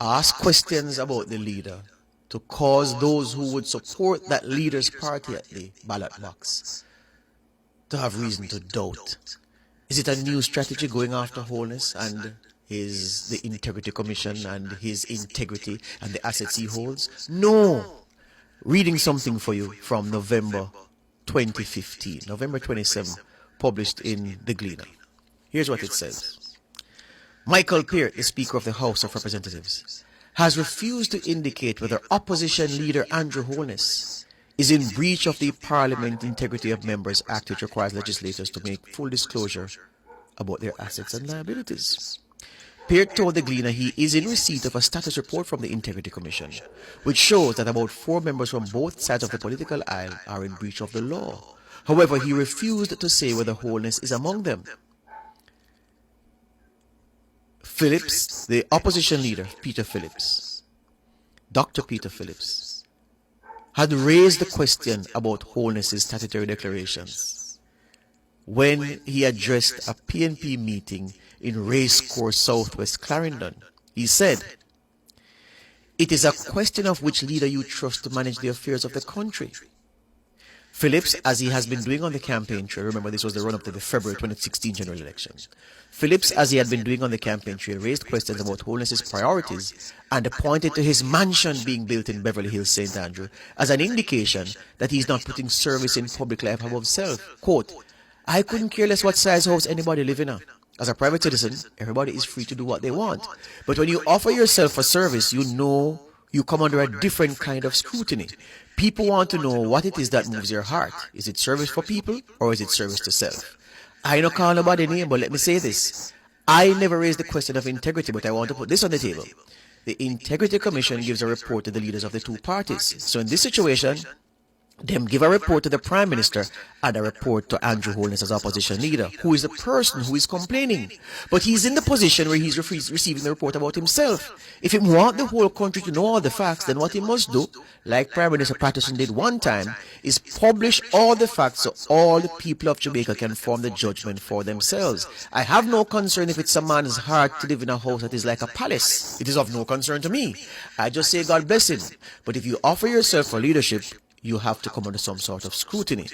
ask questions about the leader to cause those who would support that leader's party at the ballot box to have reason to doubt. Is it a new strategy going after Holness and the Integrity Commission and his integrity and the assets he holds? No. Reading something for you from November 2015, November 27, published in The Gleaner. Here's what it says. Michael Peart, the Speaker of the House of Representatives, has refused to indicate whether opposition leader Andrew Holness is in breach of the Parliament Integrity of Members Act, which requires legislators to make full disclosure about their assets and liabilities. Peart told the Gleaner he is in receipt of a status report from the Integrity Commission, which shows that about 4 members from both sides of the political aisle are in breach of the law. However, he refused to say whether Holness is among them. Phillips, the opposition leader, Peter Phillips, Dr. Peter Phillips, had raised the question about Holness's statutory declarations when he addressed a PNP meeting in Racecourse, Southwest Clarendon. He said, "It is a question of which leader you trust to manage the affairs of the country." Phillips, as he has been doing on the campaign trail, remember this was the run-up to the February 2016 general elections, Phillips, as he had been doing on the campaign trail, raised questions about Holness's priorities and pointed to his mansion being built in Beverly Hills, St. Andrew, as an indication that he's not putting service in public life above self. Quote, "I couldn't care less what size house anybody live in. As a private citizen, everybody is free to do what they want. But when you offer yourself for service, you know you come under a different kind of scrutiny. People want to know what it is that moves your heart. Is it service for people or is it service to self?" I don't call nobody name, but let me say this. I never raised the question of integrity, but I want to put this on the table. The Integrity Commission gives a report to the leaders of the two parties. So in this situation, them give a report to the Prime Minister and a report to Andrew Holness as opposition leader, who is the person who is complaining. But he's in the position where he's receiving the report about himself. If he wants the whole country to know all the facts, then what he must do, like Prime Minister Patterson did one time, is publish all the facts so all the people of Jamaica can form the judgment for themselves. I have no concern if it's a man's heart to live in a house that is like a palace. It is of no concern to me. I just say God bless him. But if you offer yourself for leadership, you have to come under some sort of scrutiny.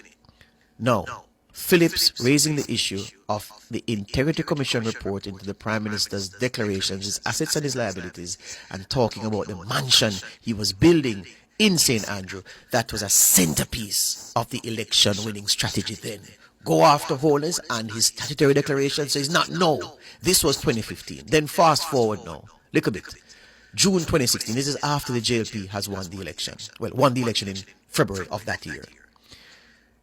Now, Phillips raising the issue of the Integrity Commission report into the Prime Minister's declarations, his assets and his liabilities, and talking about the mansion he was building in St. Andrew, that was a centerpiece of the election-winning strategy then. Go after Holness and his statutory declaration says not no. This was 2015. Then fast forward now, look a bit. June 2016, this is after the JLP has won the election. Well, won the election in February of that year.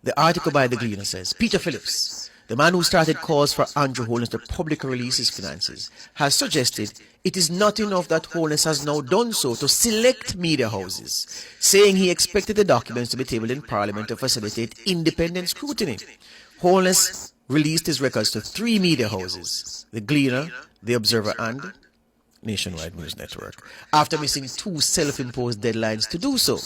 The article by The Gleaner says, Peter Phillips, the man who started calls for Andrew Holness to publicly release his finances, has suggested it is not enough that Holness has now done so to select media houses, saying he expected the documents to be tabled in Parliament to facilitate independent scrutiny. Holness released his records to 3 media houses, The Gleaner, The Observer and Nationwide News Network, after missing 2 self-imposed deadlines to do so.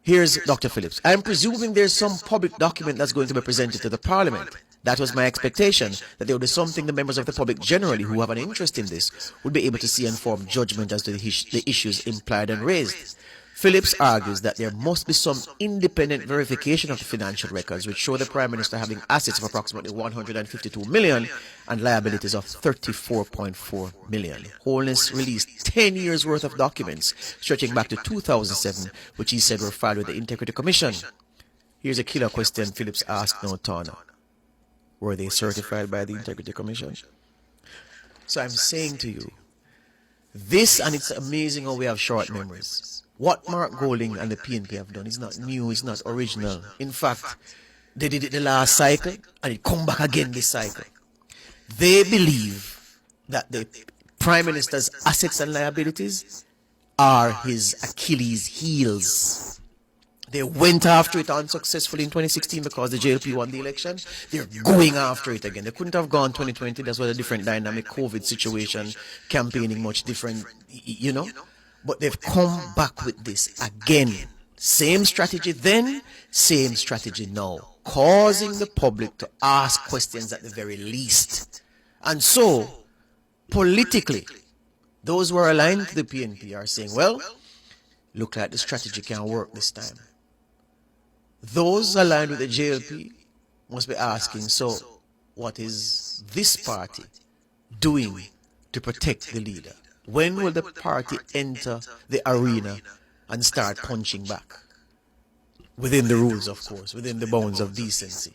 Here's Dr. Phillips. I am presuming there's some public document that's going to be presented to the Parliament. That was my expectation, that there would be something the members of the public generally who have an interest in this would be able to see and form judgment as to the issues implied and raised. Phillips argues that there must be some independent verification of the financial records which show the Prime Minister having assets of approximately 152 million and liabilities of 34.4 million. Holness released 10 years worth of documents stretching back to 2007, which he said were filed with the Integrity Commission. Here's a killer question Phillips asked No Turner. Were they certified by the Integrity Commission? So I'm saying to you, this, and it's amazing how we have short memories. What Mark Golding and the PNP have done is not new, it's not original. In fact, they did it the last cycle and it come back again this cycle. They believe that the Prime Minister's assets and liabilities are his Achilles heels. They went after it unsuccessfully in 2016 because the JLP won the election. They're going after it again. They couldn't have gone 2020. That's what a different dynamic COVID situation, campaigning much different, you know. But they've come back with this again. Same strategy then, same strategy now. Causing the public to ask questions at the very least. And so, politically, Those who are aligned to the PNP are saying, well, look like the strategy can work this time. Those aligned with the JLP must be asking, so what is this party doing to protect the leader? When will the party enter the arena and start punching back? Within the rules, of course, within the bounds of decency.